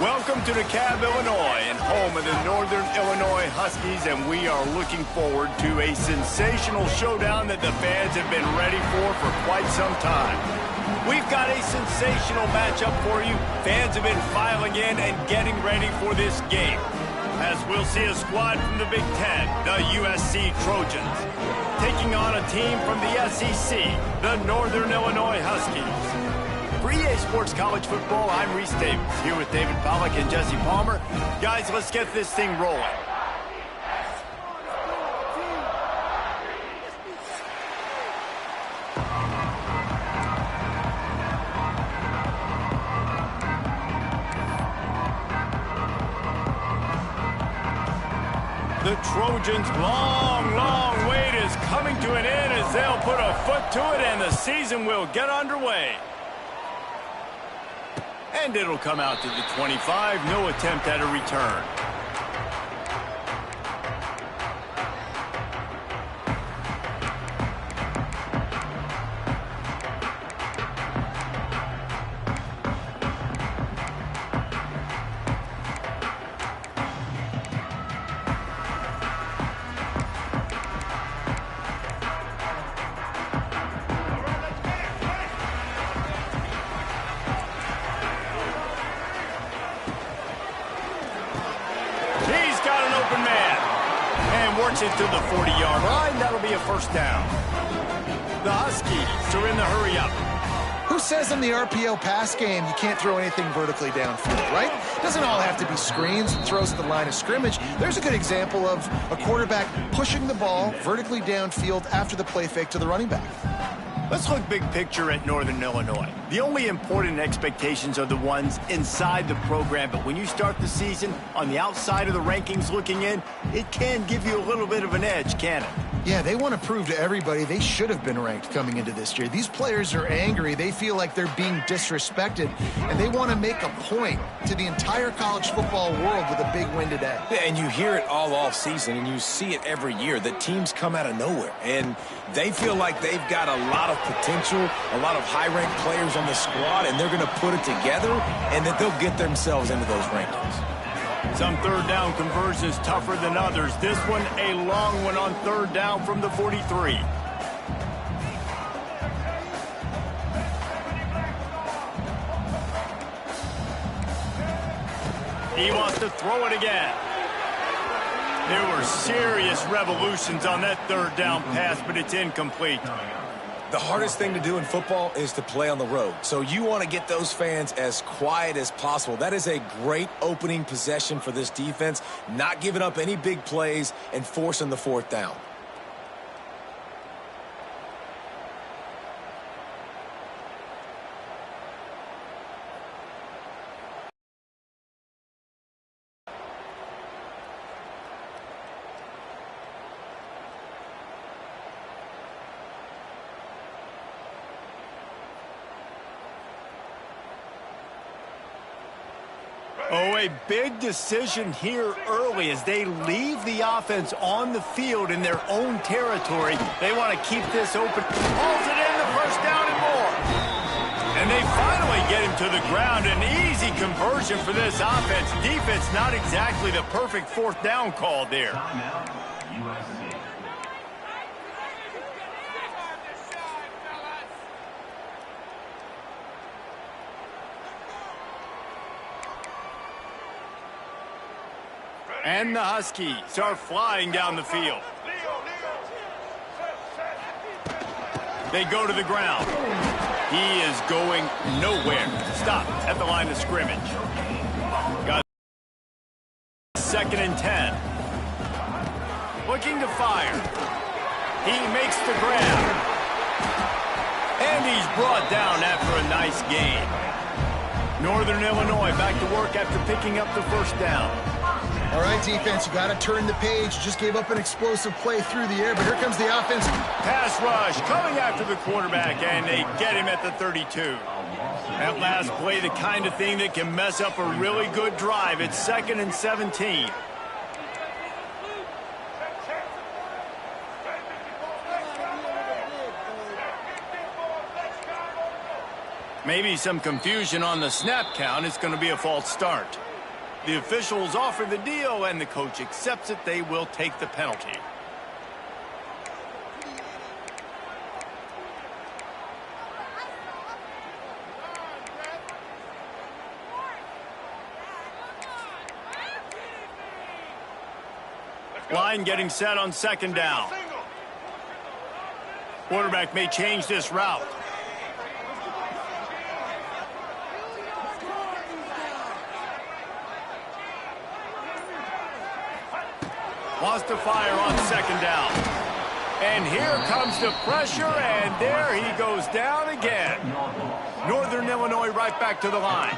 Welcome to DeKalb, Illinois, and home of the Northern Illinois Huskies, and we are looking forward to a sensational showdown that the fans have been ready for quite some time. We've got a sensational matchup for you. Fans have been filing in and getting ready for this game, as we'll see a squad from the Big Ten, the USC Trojans, taking on a team from the SEC, the Northern Illinois Huskies. For EA Sports College Football, I'm Reese Davis, here with David Pollack and Jesse Palmer. Guys, let's get this thing rolling. The Trojans' long wait is coming to an end as they'll put a foot to it and the season will get underway. And it'll come out to the 25, no attempt at a return. Works it to the 40-yard line. That'll be a first down. The Huskies are in the hurry-up. Who says in the RPO pass game you can't throw anything vertically downfield, right? It doesn't all have to be screens and throws to the line of scrimmage. There's a good example of a quarterback pushing the ball vertically downfield after the play fake to the running back. Let's look big picture at Northern Illinois. The only important expectations are the ones inside the program, but when you start the season on the outside of the rankings looking in, it can give you a little bit of an edge, can it? Yeah, they want to prove to everybody they should have been ranked coming into this year. These players are angry. They feel like they're being disrespected, and they want to make a point to the entire college football world with a big win today. Yeah, and you hear it all off season, and you see it every year. The teams come out of nowhere, and they feel like they've got a lot of potential, a lot of high-ranked players on the squad, and they're going to put it together, and that they'll get themselves into those rankings. Some third down conversions tougher than others. This one, a long one on third down from the 43. He wants to throw it again. There were serious revolutions on that third down pass, but it's incomplete. The hardest thing to do in football is to play on the road. So you want to get those fans as quiet as possible. That is a great opening possession for this defense, not giving up any big plays and forcing the fourth down. Oh, a big decision here early as they leave the offense on the field in their own territory. They want to keep this open. Pulls it in, the first down and more. And they finally get him to the ground. An easy conversion for this offense. Defense not exactly the perfect fourth down call there. USC. And the Huskies are flying down the field. They go to the ground. He is going nowhere. Stop at the line of scrimmage. Got second and 10. Looking to fire. He makes the grab. And he's brought down after a nice gain. Northern Illinois back to work after picking up the first down. All right, defense, you got to turn the page. Just gave up an explosive play through the air, but here comes the offense. Pass rush coming after the quarterback, and they get him at the 32. That last play, the kind of thing that can mess up a really good drive. It's 2nd and 17. Maybe some confusion on the snap count. It's going to be a false start. The officials offer the deal, and the coach accepts it. They will take the penalty. Line getting set on second down. Quarterback may change this route. Wants to fire on second down. And here comes the pressure, and there he goes down again. Northern Illinois right back to the line.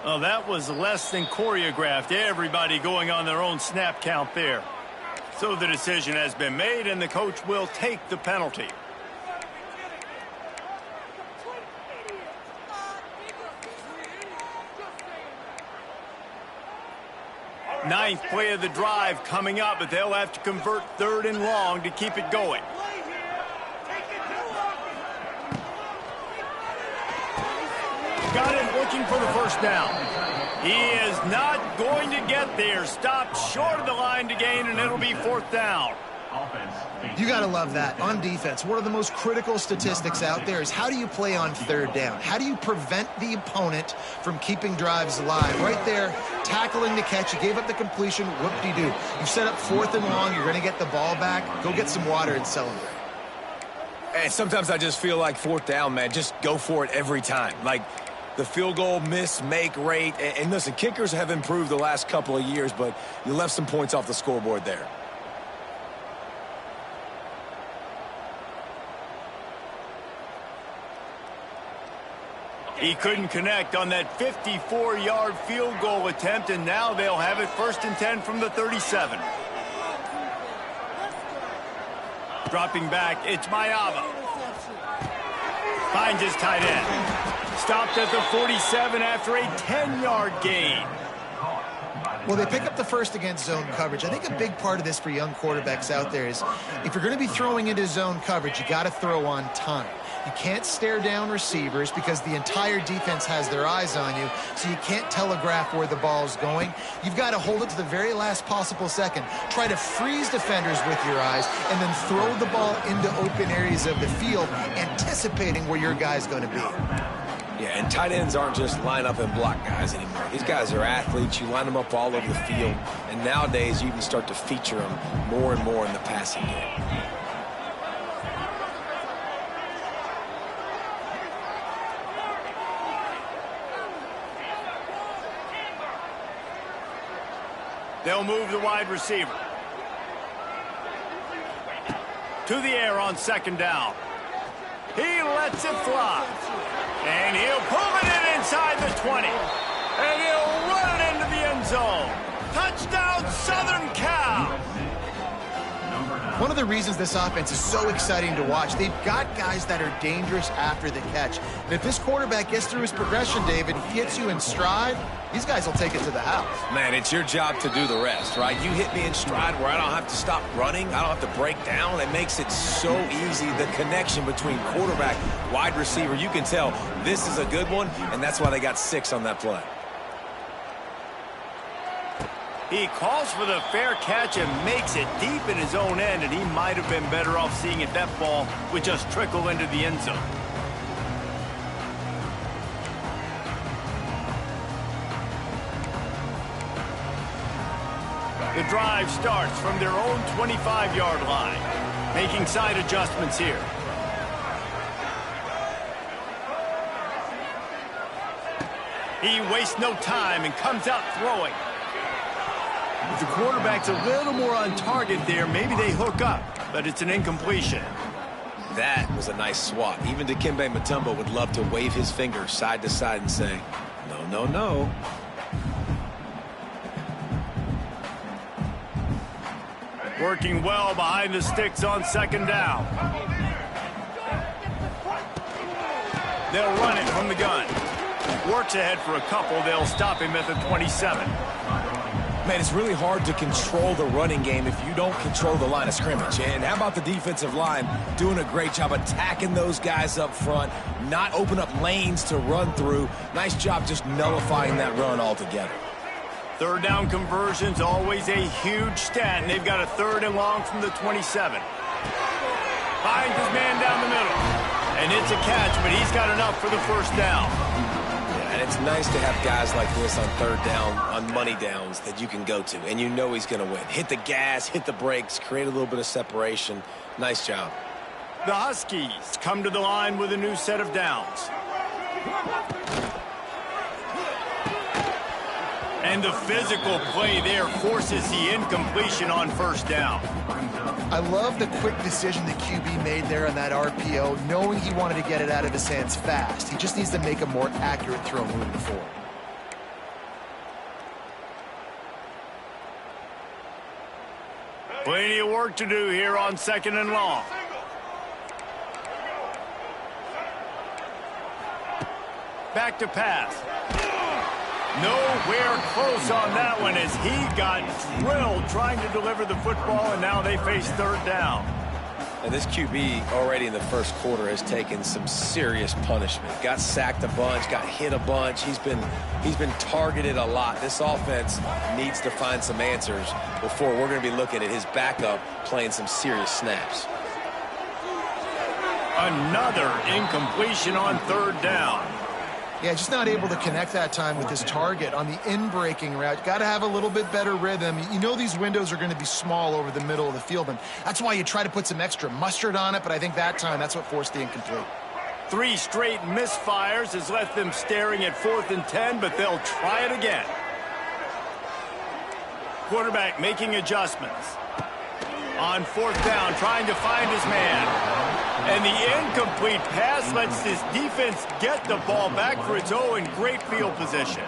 Well, that was less than choreographed. Everybody going on their own snap count there. So the decision has been made, and the coach will take the penalty. Ninth play of the drive coming up, but they'll have to convert third and long to keep it going. Got it, looking for the first down. He is not going to get there. Stopped short of the line to gain, and it'll be fourth down. You got to love that. On defense, one of the most critical statistics out there is how do you play on third down? How do you prevent the opponent from keeping drives alive? Right there, tackling the catch. You gave up the completion. Whoop-de-doo. You set up fourth and long. You're going to get the ball back. Go get some water and celebrate. And sometimes I just feel like fourth down, man, just go for it every time. Like, the field goal miss-make rate. And listen, kickers have improved the last couple of years, but you left some points off the scoreboard there. He couldn't connect on that 54-yard field goal attempt, and now they'll have it first and 10 from the 37. Dropping back, it's Mayava. Finds his tight end. Stopped at the 47 after a 10-yard gain. Well, they pick up the first against zone coverage. I think a big part of this for young quarterbacks out there is if you're going to be throwing into zone coverage, you got to throw on time. You can't stare down receivers because the entire defense has their eyes on you, so you can't telegraph where the ball's going. You've got to hold it to the very last possible second. Try to freeze defenders with your eyes and then throw the ball into open areas of the field, anticipating where your guy's going to be. Yeah, and tight ends aren't just line up and block guys anymore. These guys are athletes. You line them up all over the field, and nowadays you can start to feature them more and more in the passing game. They'll move the wide receiver. To the air on second down. He lets it fly. And he'll pull it in inside the 20. And he'll run it into the end zone. Touchdown, Southern Cal. One of the reasons this offense is so exciting to watch, they've got guys that are dangerous after the catch. And if this quarterback gets through his progression, David, he hits you in stride, these guys will take it to the house. Man, it's your job to do the rest, right? You hit me in stride where I don't have to stop running. I don't have to break down. It makes it so easy. The connection between quarterback, wide receiver, you can tell this is a good one, and that's why they got 6 on that play. He calls for the fair catch and makes it deep in his own end, and he might have been better off seeing it that ball would just trickle into the end zone. The drive starts from their own 25-yard line, making side adjustments here. He wastes no time and comes out throwing. If the quarterback's a little more on target there, maybe they hook up, but it's an incompletion. That was a nice swat. Even Dikembe Mutombo would love to wave his finger side to side and say, no, no, no. Working well behind the sticks on second down. They'll run it from the gun. works ahead for a couple. They'll stop him at the 27. Man, it's really hard to control the running game if you don't control the line of scrimmage. And how about the defensive line doing a great job attacking those guys up front, not open up lanes to run through. Nice job just nullifying that run altogether. Third down conversion's always a huge stat, and they've got a 3rd and long from the 27. Finds his man down the middle. And it's a catch, but he's got enough for the first down. And it's nice to have guys like this on 3rd down, on money downs that you can go to, and you know he's going to win. Hit the gas, hit the brakes, create a little bit of separation. Nice job. The Huskies come to the line with a new set of downs. And the physical play there forces the incompletion on first down. I love the quick decision the QB made there on that RPO, knowing he wanted to get it out of his hands fast. He just needs to make a more accurate throw moving forward. Plenty of work to do here on 2nd and long. Back to pass. Nowhere close on that one as he got drilled trying to deliver the football, and now they face 3rd down. And this QB already in the first quarter has taken some serious punishment. Got sacked a bunch, got hit a bunch. He's been targeted a lot. This offense needs to find some answers before we're going to be looking at his backup playing some serious snaps. Another incompletion on 3rd down. Yeah, just not able to connect that time with his target on the in-breaking route. Got to have a little bit better rhythm. You know these windows are going to be small over the middle of the field, and that's why you try to put some extra mustard on it, but I think that time that's what forced the incomplete. 3 straight misfires has left them staring at 4th and 10, but they'll try it again. Quarterback making adjustments. On 4th down, trying to find his man. And the incomplete pass lets this defense get the ball back for its own in great field position.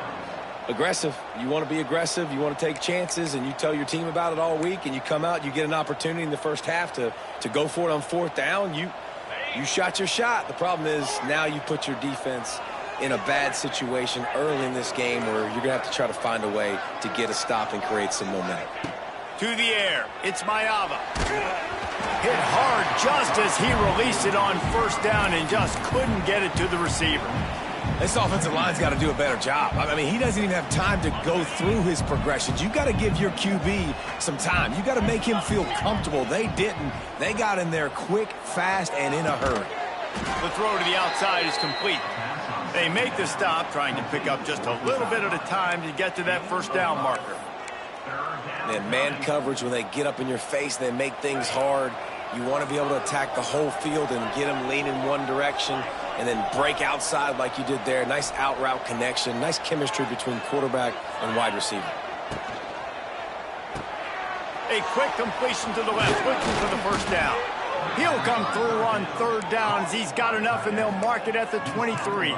Aggressive. You want to be aggressive. You want to take chances, and you tell your team about it all week, and you come out, you get an opportunity in the first half to go for it on 4th down. You shot your shot. The problem is now you put your defense in a bad situation early in this game where you're going to have to try to find a way to get a stop and create some momentum. To the air, it's Mayava. Hit hard just as he released it on 1st down and just couldn't get it to the receiver. This offensive line's got to do a better job. I mean, he doesn't even have time to go through his progressions. You got to give your QB some time. You got to make him feel comfortable. They didn't. They got in there quick, fast, and in a hurry. The throw to the outside is complete. They make the stop, trying to pick up just a little bit at a time to get to that 1st down marker. And man coverage, when they get up in your face, they make things hard. You want to be able to attack the whole field and get them lean in one direction and then break outside like you did there. Nice out route connection. Nice chemistry between quarterback and wide receiver. A quick completion to the left, looking for the 1st down. He'll come through on 3rd downs. He's got enough, and they'll mark it at the 23.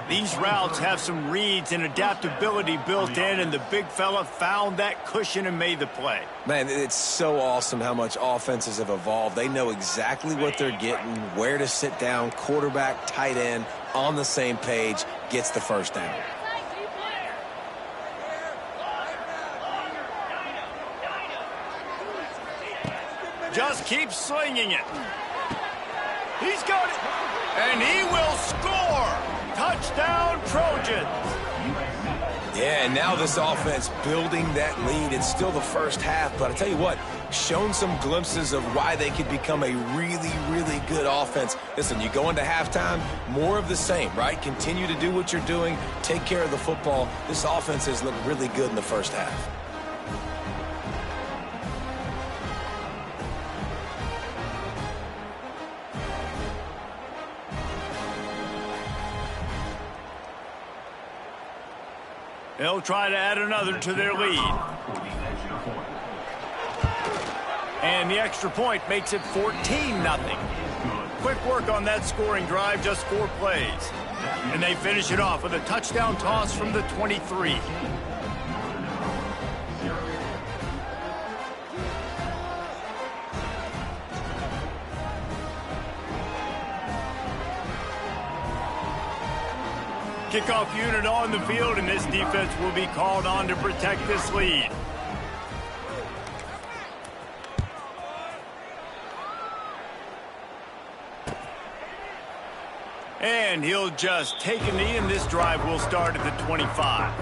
These routes have some reads and adaptability built in, and the big fella found that cushion and made the play. Man, it's so awesome how much offenses have evolved. They know exactly what they're getting, where to sit down, quarterback, tight end, on the same page, gets the 1st down. Just keep slinging it. He's got it, and he will score. Touchdown, Trojans. Yeah, and now this offense building that lead. It's still the first half, but I tell you what, shown some glimpses of why they could become a really, really good offense. Listen, you go into halftime, more of the same, right? Continue to do what you're doing, take care of the football. This offense has looked really good in the first half. They'll try to add another to their lead. And the extra point makes it 14-0. Quick work on that scoring drive, just 4 plays. And they finish it off with a touchdown toss from the 23. Kickoff unit on the field, and this defense will be called on to protect this lead. And he'll just take a knee, and this drive will start at the 25.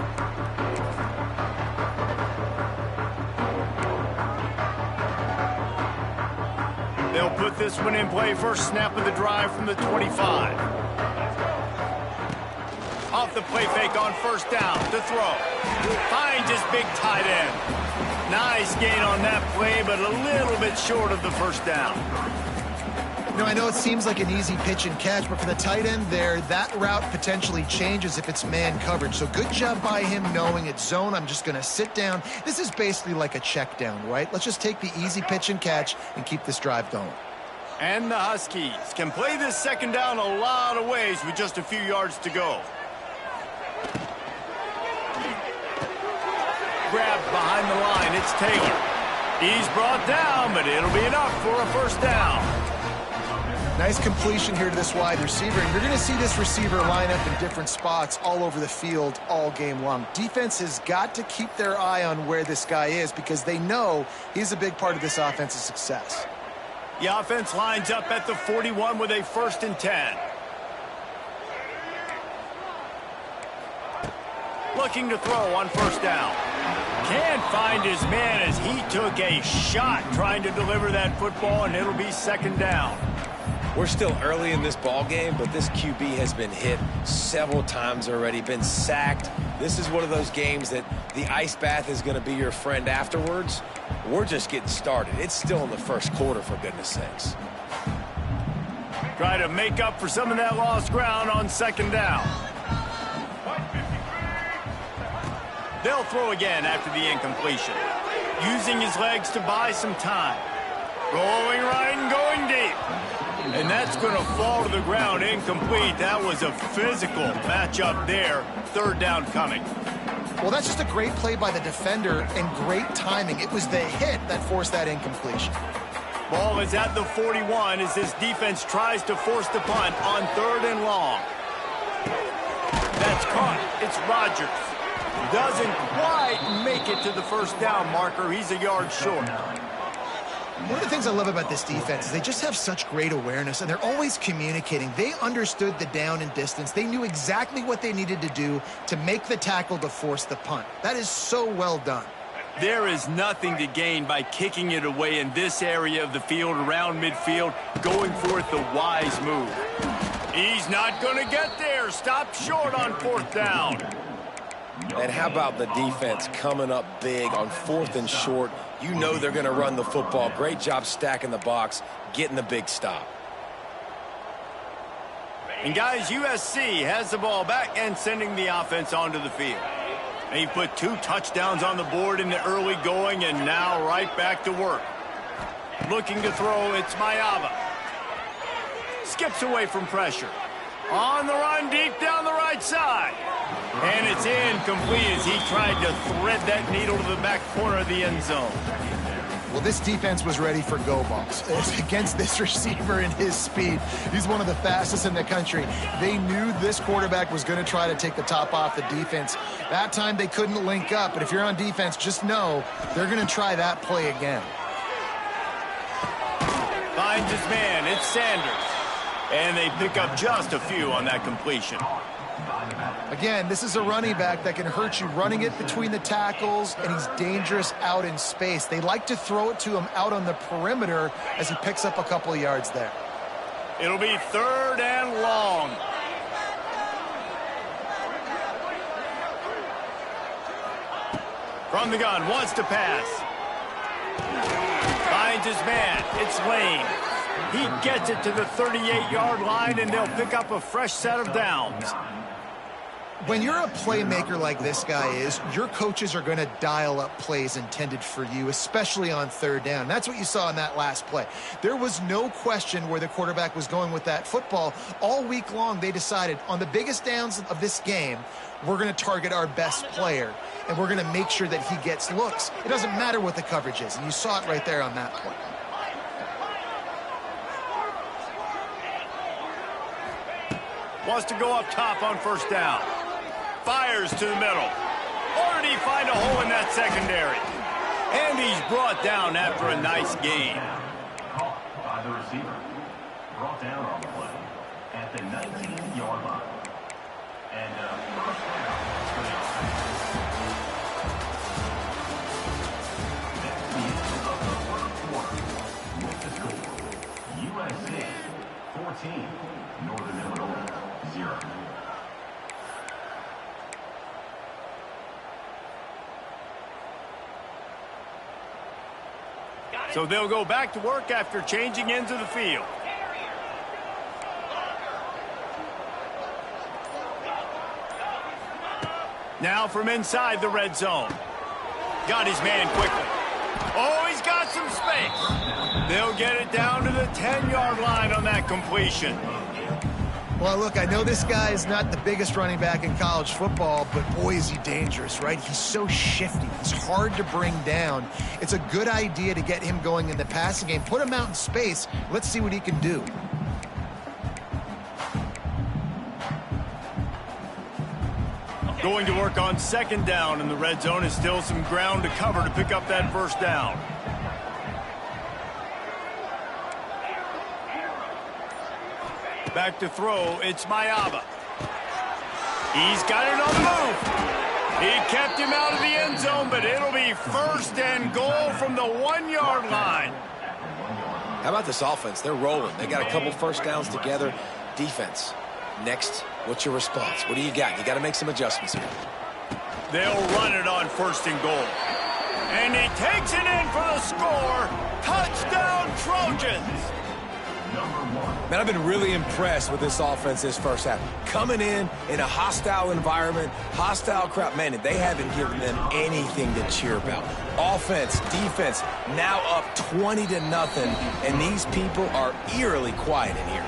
They'll put this one in play. First snap of the drive from the 25. Off the play fake on first down. To throw. Finds his big tight end. Nice gain on that play, but a little bit short of the first down. You know, I know it seems like an easy pitch and catch, but for the tight end there, that route potentially changes if it's man coverage. So good job by him knowing it's zone. I'm just going to sit down. This is basically like a check down, right? Let's just take the easy pitch and catch and keep this drive going. And the Huskies can play this second down a lot of ways with just a few yards to go. Grab behind the line. It's Taylor. He's brought down, but it'll be enough for a first down. Nice completion here to this wide receiver. And you're going to see this receiver line up in different spots all over the field all game long. Defense has got to keep their eye on where this guy is because they know he's a big part of this offense's success. The offense lines up at the 41 with a 1st and 10. Looking to throw on first down. Can't find his man as he took a shot trying to deliver that football, and it'll be second down. We're still early in this ball game, but this QB has been hit several times already, been sacked. This is one of those games that the ice bath is going to be your friend afterwards. We're just getting started. It's still in the first quarter, for goodness sakes. Try to make up for some of that lost ground on second down. They'll throw again after the incompletion. Using his legs to buy some time. Going right and going deep. And that's going to fall to the ground incomplete. That was a physical matchup there. Third down coming. Well, that's just a great play by the defender and great timing. It was the hit that forced that incompletion. Ball is at the 41 as this defense tries to force the punt on 3rd and long. That's caught. It's Rodgers. Doesn't quite make it to the first down marker. He's a yard short. One of the things I love about this defense is they just have such great awareness, and they're always communicating. They understood the down and distance. They knew exactly what they needed to do to make the tackle to force the punt. That is so well done. There is nothing to gain by kicking it away in this area of the field around midfield, going for it the wise move. He's not going to get there. Stop short on 4th down. And how about the defense coming up big on 4th and short? You know they're going to run the football. Great job stacking the box, getting the big stop. And guys, USC has the ball back and sending the offense onto the field. And he put 2 touchdowns on the board in the early going and now right back to work. Looking to throw, it's Mayava. Skips away from pressure. On the run deep down the right side. And it's incomplete as he tried to thread that needle to the back corner of the end zone. Well, this defense was ready for go balls. Against this receiver and his speed. He's one of the fastest in the country. They knew this quarterback was going to try to take the top off the defense. That time they couldn't link up, but if you're on defense, just know they're going to try that play again. Finds his man. It's Sanders. And they pick up just a few on that completion. Again, this is a running back that can hurt you running it between the tackles, and he's dangerous out in space. They like to throw it to him out on the perimeter as he picks up a couple of yards there. It'll be 3rd and long. From the gun, wants to pass. Finds his man. It's Lane. He gets it to the 38-yard line, and they'll pick up a fresh set of downs. When you're a playmaker like this guy is, your coaches are going to dial up plays intended for you, especially on 3rd down. That's what you saw in that last play. There was no question where the quarterback was going with that football. All week long, they decided on the biggest downs of this game, we're going to target our best player, and we're going to make sure that he gets looks. It doesn't matter what the coverage is, and you saw it right there on that play. Wants to go up top on 1st down. fires to the middle. Or did he find a hole in that secondary? And he's brought down after a nice gain. Caught by the receiver. Brought down on the play at the 19-yard line. And first down for the offense. That's the end of the first quarter. With the score, USC 14, Northern Illinois 0. So they'll go back to work after changing into the field. Now from inside the red zone. Got his man quickly. Oh, he's got some space. They'll get it down to the 10-yard line on that completion. Well, look, I know this guy is not the biggest running back in college football, but boy, is he dangerous, right? He's so shifty. He's hard to bring down. It's a good idea to get him going in the passing game. Put him out in space. Let's see what he can do. Going to work on second down in the red zone is still some ground to cover to pick up that first down. Back to throw, it's Mayaba. He's got it on the move. He kept him out of the end zone, but it'll be first and goal from the 1-yard line. How about this offense? They're rolling. They got a couple first downs together. Defense. Next, what's your response? What do you got? You got to make some adjustments here. They'll run it on first and goal. And he takes it in for the score. Touchdown, Trojans. Man, I've been really impressed with this offense this first half. Coming in a hostile environment, hostile crowd. Man, they haven't given them anything to cheer about. Offense, defense, now up 20-0, and these people are eerily quiet in here.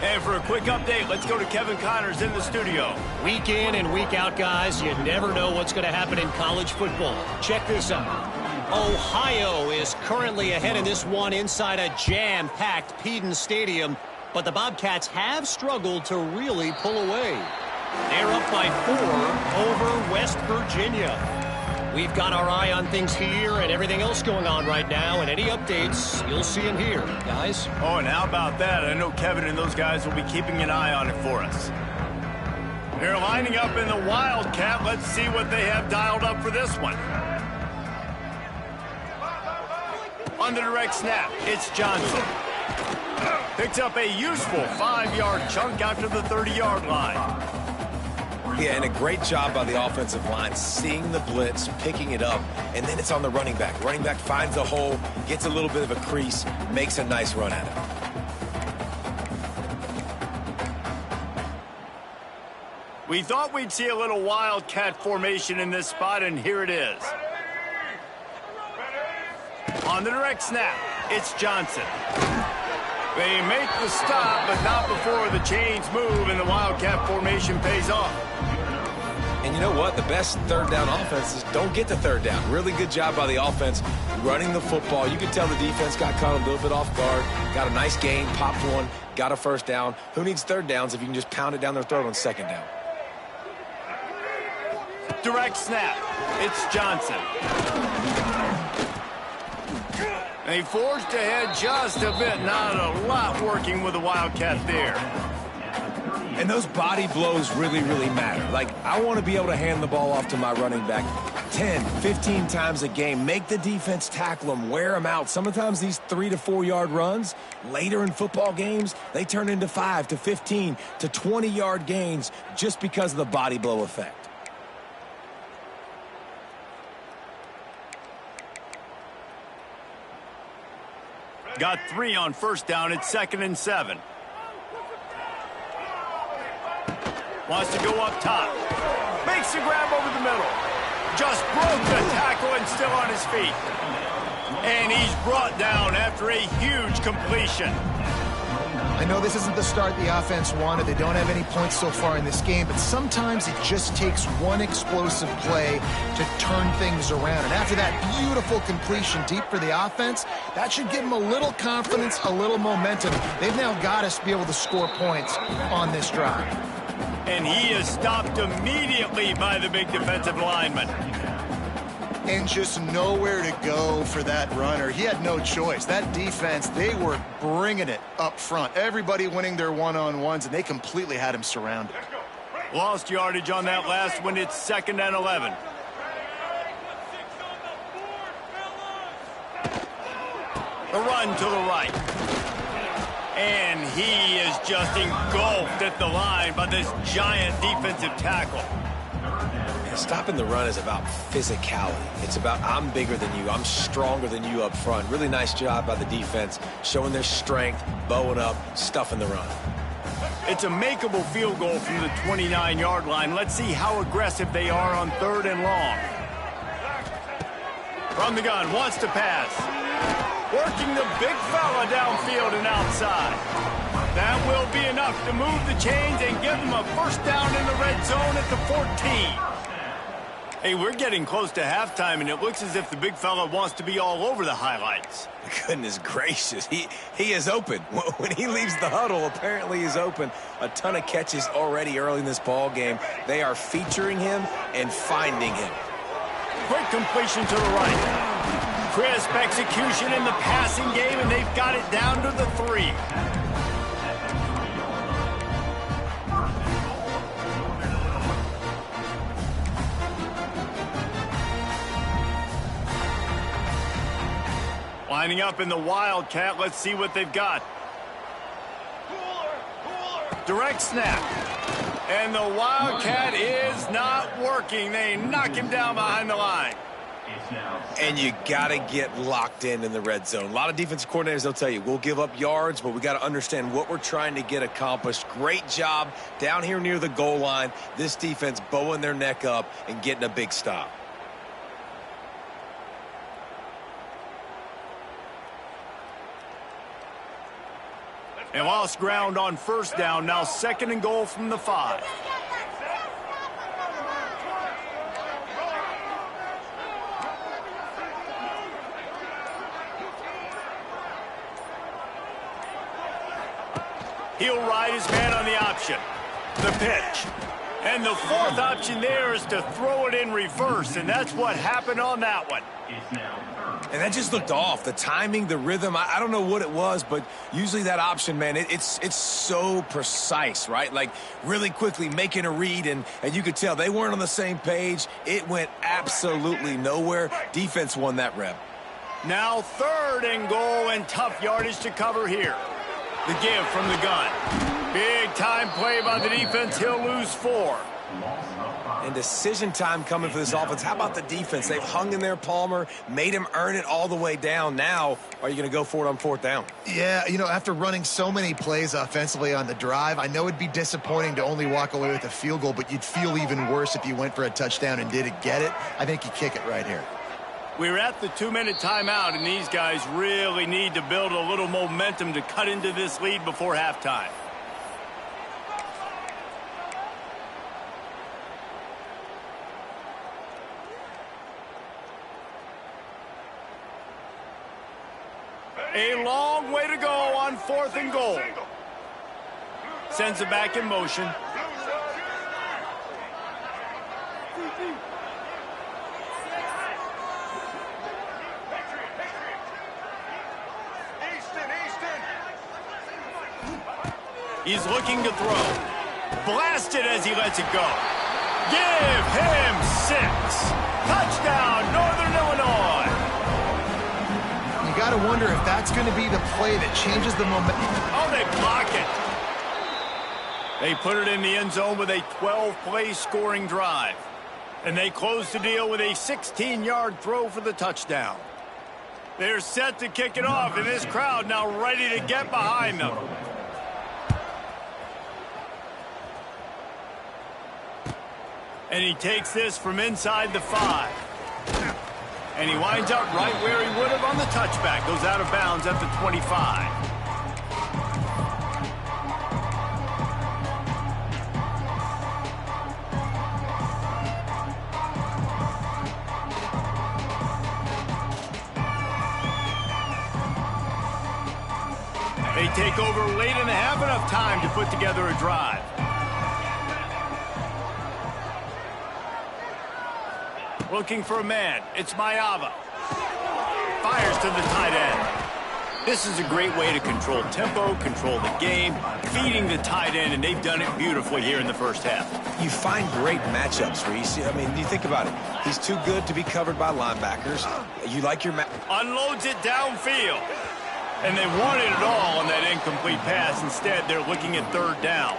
And for a quick update, let's go to Kevin Connors in the studio. Week in and week out, guys, you never know what's going to happen in college football. Check this out. Ohio is currently ahead in this one inside a jam-packed Peden Stadium, but the Bobcats have struggled to really pull away. They're up by 4 over West Virginia. We've got our eye on things here and everything else going on right now, and any updates, you'll see them here, guys. Oh, and how about that? I know Kevin and those guys will be keeping an eye on it for us. They're lining up in the Wildcat. Let's see what they have dialed up for this one. On the direct snap, it's Johnson. Picks up a useful 5-yard chunk after the 30-yard line. Yeah, and a great job by the offensive line, seeing the blitz, picking it up, and then it's on the running back. Running back finds a hole, gets a little bit of a crease, makes a nice run at it. We thought we'd see a little Wildcat formation in this spot, and here it is. On the direct snap, it's Johnson. They make the stop, but not before the chains move and the Wildcat formation pays off. And you know what? The best third down offenses don't get the third down. Really good job by the offense running the football. You can tell the defense got caught a little bit off guard, got a nice gain, popped one, got a first down. Who needs third downs if you can just pound it down their throat on second down? Direct snap, it's Johnson. They forced ahead just a bit, not a lot working with the Wildcat there. And those body blows really, really matter. Like, I want to be able to hand the ball off to my running back 10, 15 times a game. Make the defense tackle them, wear them out. Sometimes these 3 to 4 yard runs, later in football games, they turn into 5 to 15 to 20 yard gains just because of the body blow effect. Got 3 on first down. It's 2nd and 7. Wants to go up top. Makes the grab over the middle. Just broke the tackle and still on his feet. And he's brought down after a huge completion. I know this isn't the start the offense wanted. They don't have any points so far in this game, but sometimes it just takes one explosive play to turn things around. And after that beautiful completion deep for the offense, that should give them a little confidence, a little momentum. They've now got us to be able to score points on this drive. And he is stopped immediately by the big defensive lineman. And just nowhere to go for that runner. He had no choice. That defense, they were bringing it up front. Everybody winning their one-on-ones, and they completely had him surrounded. Lost yardage on that last one. It's 2nd and 11. The run to the right. And he is just engulfed at the line by this giant defensive tackle. Stopping the run is about physicality. It's about I'm bigger than you. I'm stronger than you up front. Really nice job by the defense, showing their strength, bowing up, stuffing the run. It's a makeable field goal from the 29-yard line. Let's see how aggressive they are on 3rd and long. From the gun, wants to pass. Working the big fella downfield and outside. That will be enough to move the chains and give them a first down in the red zone at the 14. Hey, we're getting close to halftime, and it looks as if the big fella wants to be all over the highlights. Goodness gracious, he is open. When he leaves the huddle, apparently he's open. A ton of catches already early in this ball game. They are featuring him and finding him. Quick completion to the right. Crisp execution in the passing game, and they've got it down to the 3. Lining up in the Wildcat. Let's see what they've got. Direct snap. And the Wildcat is not working. They knock him down behind the line. And you got to get locked in the red zone. A lot of defensive coordinators, they'll tell you, we'll give up yards, but we got to understand what we're trying to get accomplished. Great job down here near the goal line. This defense bowing their neck up and getting a big stop. They lost ground on 1st down. Now 2nd and goal from the 5. He'll ride his man on the option. The pitch. And the 4th option there is to throw it in reverse, and that's what happened on that one. And that just looked off. The timing, the rhythm, I don't know what it was, but usually that option, man, it's so precise, right? Like really quickly making a read, and you could tell they weren't on the same page. It went absolutely nowhere. Defense won that rep. Now 3rd and goal, and tough yardage to cover here. The give from the gun. Big time play by the defense. He'll lose 4. And decision time coming for this offense. How about the defense? They've hung in there, Palmer, made him earn it all the way down. Now, are you going to go for it on 4th down? Yeah, you know, after running so many plays offensively on the drive, I know it'd be disappointing to only walk away with a field goal, but you'd feel even worse if you went for a touchdown and didn't get it. I think you kick it right here. We're at the 2-minute timeout, and these guys really need to build a little momentum to cut into this lead before halftime. A long way to go on 4th and goal. Sends it back in motion. He's looking to throw. Blasted as he lets it go. Give him 6. Touchdown, Northern Illinois. You got to wonder if that's going to be the play that changes the momentum. Oh, they block it. They put it in the end zone with a 12-play scoring drive. And they close the deal with a 16-yard throw for the touchdown. They're set to kick it off, and this crowd now ready to get behind them. And he takes this from inside the 5. And he winds up right where he would have on the touchback. Goes out of bounds at the 25. They take over late in the half, enough time to put together a drive. Looking for a man. It's Mayava. Fires to the tight end. This is a great way to control tempo, control the game, feeding the tight end, and they've done it beautifully here in the first half. You find great matchups, Reese. I mean, you think about it. He's too good to be covered by linebackers. You like your unloads it downfield. And they wanted it all on that incomplete pass. Instead, they're looking at third down.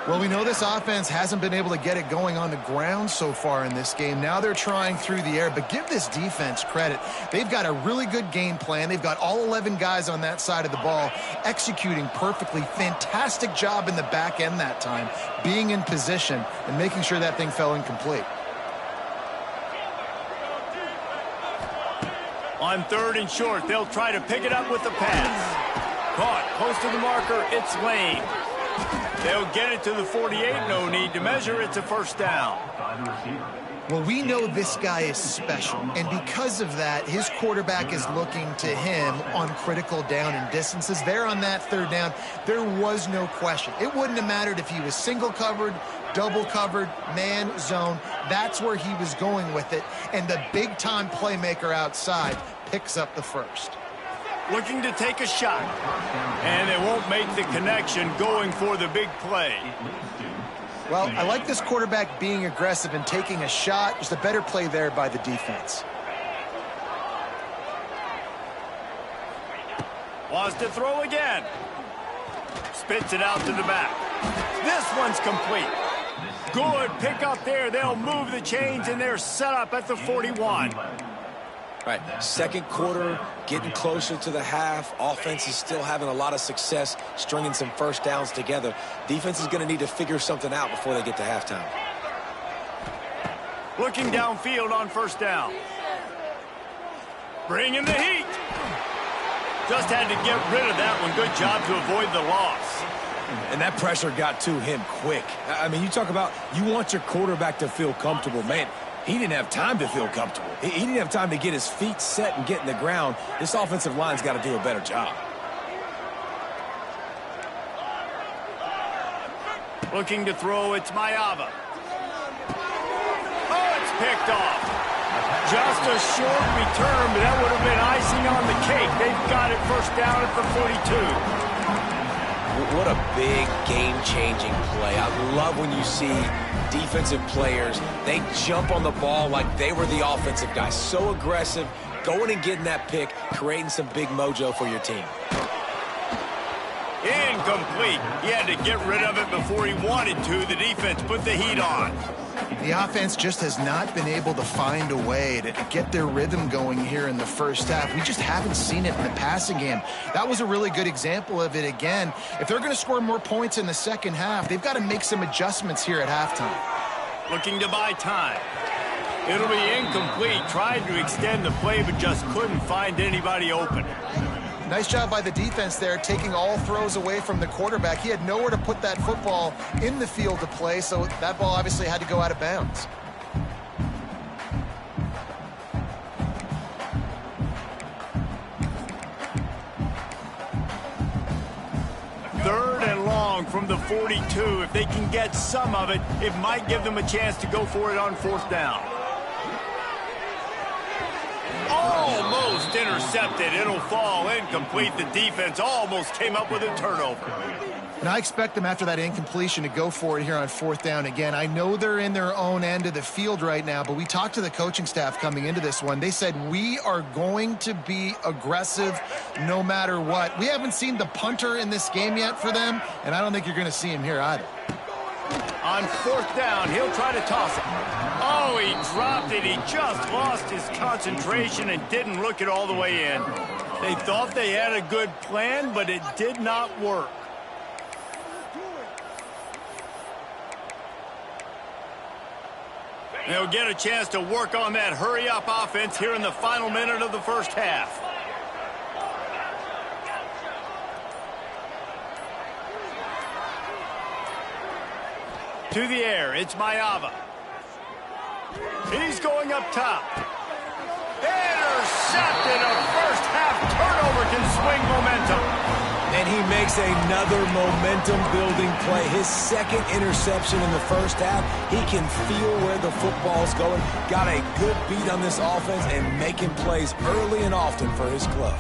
Well, we know this offense hasn't been able to get it going on the ground so far in this game. Now they're trying through the air, but give this defense credit. They've got a really good game plan. They've got all 11 guys on that side of the ball executing perfectly. Fantastic job in the back end that time, being in position and making sure that thing fell incomplete. On third and short, they'll try to pick it up with the pass. Caught close to the marker. It's Lane. They'll get it to the 48. No need to measure. It's a first down. Well, we know this guy is special, and because of that, his quarterback is looking to him on critical down and distances. There on that third down, there was no question. It wouldn't have mattered if he was single covered, double covered, man, zone. That's where he was going with it, and the big-time playmaker outside picks up the first. Looking to take a shot, and they won't make the connection going for the big play. Well, I like this quarterback being aggressive and taking a shot. Just a better play there by the defense. Wants to throw again. Spits it out to the back. This one's complete. Good pick up there. They'll move the chains, and they're set up at the 41. Right, second quarter, getting closer to the half. Offense is still having a lot of success stringing some first downs together. Defense is going to need to figure something out before they get to halftime. Looking downfield on first down. Bringing the heat. Just had to get rid of that one. Good job to avoid the loss. And that pressure got to him quick. I mean, you talk about you want your quarterback to feel comfortable. Man, he didn't have time to feel comfortable. He didn't have time to get his feet set and get in the ground. This offensive line's got to do a better job. Looking to throw, it's Mayava. Oh, it's picked off. Just a short return, but that would have been icing on the cake. They've got it first down at the 42. What a big game-changing play. I love when you see defensive players, they jump on the ball like they were the offensive guys. So aggressive, going and getting that pick, creating some big mojo for your team. Incomplete. He had to get rid of it before he wanted to. The defense put the heat on. The offense just has not been able to find a way to get their rhythm going here in the first half. We just haven't seen it in the passing game. That was a really good example of it again. If they're going to score more points in the second half, they've got to make some adjustments here at halftime. Looking to buy time. It'll be incomplete. Tried to extend the play, but just couldn't find anybody open. Nice job by the defense there, taking all throws away from the quarterback. He had nowhere to put that football in the field to play, so that ball obviously had to go out of bounds. Third and long from the 42. If they can get some of it, it might give them a chance to go for it on fourth down. Almost intercepted. It'll fall incomplete. The defense almost came up with a turnover. And I expect them after that incompletion to go for it here on fourth down again. I know they're in their own end of the field right now, but we talked to the coaching staff coming into this one. They said, we are going to be aggressive no matter what. We haven't seen the punter in this game yet for them, and I don't think you're going to see him here either. On fourth down, he'll try to toss it. Oh, he dropped it. He just lost his concentration and didn't look it all the way in. They thought they had a good plan, but it did not work. They'll get a chance to work on that hurry-up offense here in the final minute of the first half. To the air, it's Mayava. He's going up top. Intercepted. A first half turnover can swing momentum. And And he makes another momentum-building play. His second interception in the first half. He can feel where the football's going. Got a good beat on this offense and making plays early and often for his club.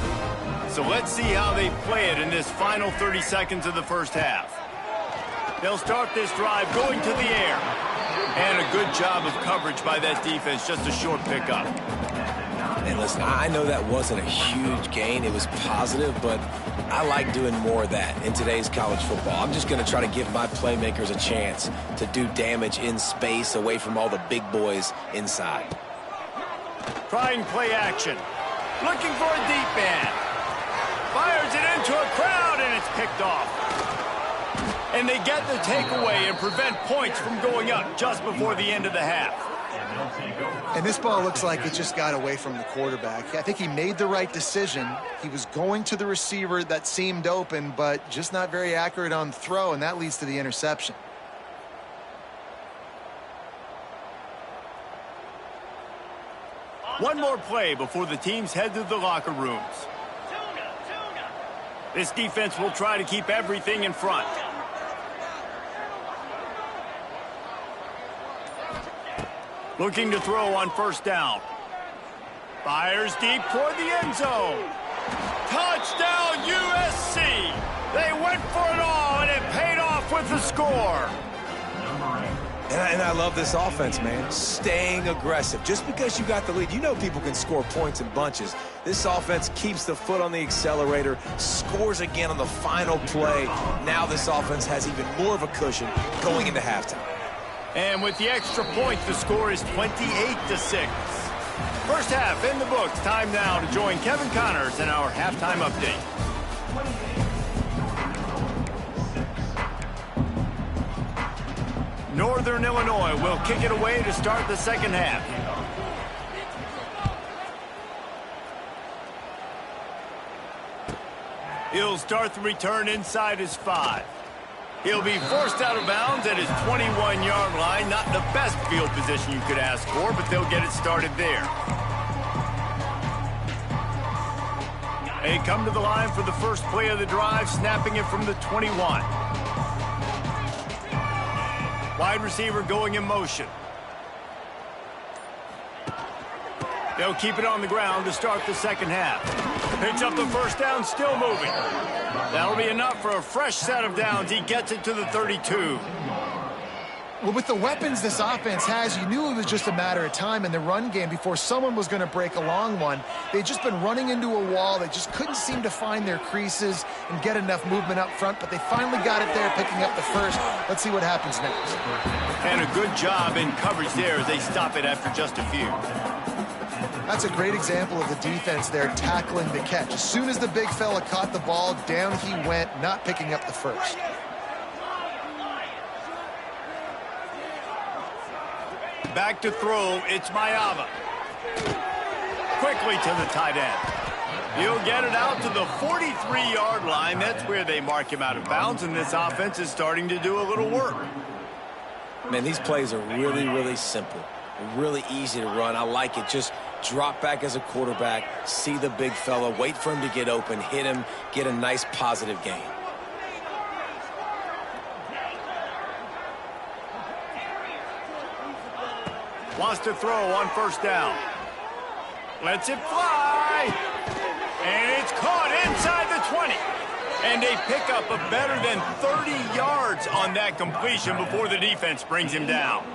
So let's see how they play it in this final 30 seconds of the first half. They'll start this drive going to the air. And a good job of coverage by that defense, just a short pickup. And listen, I know that wasn't a huge gain. It was positive, but I like doing more of that in today's college football. I'm just going to try to give my playmakers a chance to do damage in space away from all the big boys inside. Trying play action. Looking for a deep man. Fires it into a crowd, and it's picked off. And they get the takeaway and prevent points from going up just before the end of the half. And this ball looks like it just got away from the quarterback. I think he made the right decision. He was going to the receiver that seemed open, but just not very accurate on the throw, and that leads to the interception. One more play before the teams head to the locker rooms. This defense will try to keep everything in front. Looking to throw on first down. Fires deep toward the end zone. Touchdown, USC! They went for it all, and it paid off with the score. And I love this offense, man. Staying aggressive. Just because you got the lead, you know people can score points in bunches. This offense keeps the foot on the accelerator, scores again on the final play. Now this offense has even more of a cushion going into halftime. And with the extra point, the score is 28-6. First half in the books. Time now to join Kevin Connors in our halftime update. Northern Illinois will kick it away to start the second half. He'll start the return inside his 5. He'll be forced out of bounds at his 21-yard line. Not the best field position you could ask for, but they'll get it started there. They come to the line for the first play of the drive, snapping it from the 21. Wide receiver going in motion. They'll keep it on the ground to start the second half. Picks up the first down, still moving. That'll be enough for a fresh set of downs. He gets it to the 32. Well, with the weapons this offense has, you knew it was just a matter of time in the run game before someone was going to break a long one. They'd just been running into a wall. They just couldn't seem to find their creases and get enough movement up front, but they finally got it there, picking up the first. Let's see what happens next. And a good job in coverage there as they stop it after just a few. That's a great example of the defense there tackling the catch. As soon as the big fella caught the ball, down he went, not picking up the first. Back to throw, it's Mayava. Quickly to the tight end. He'll get it out to the 43-yard line. That's where they mark him out of bounds, and this offense is starting to do a little work. Man, these plays are really, really simple. Really easy to run. I like it. Just drop back as a quarterback, see the big fella, wait for him to get open, hit him, get a nice positive gain. Wants to throw on first down. Lets it fly. And it's caught inside the 20. And they pick up a better than 30 yards on that completion before the defense brings him down.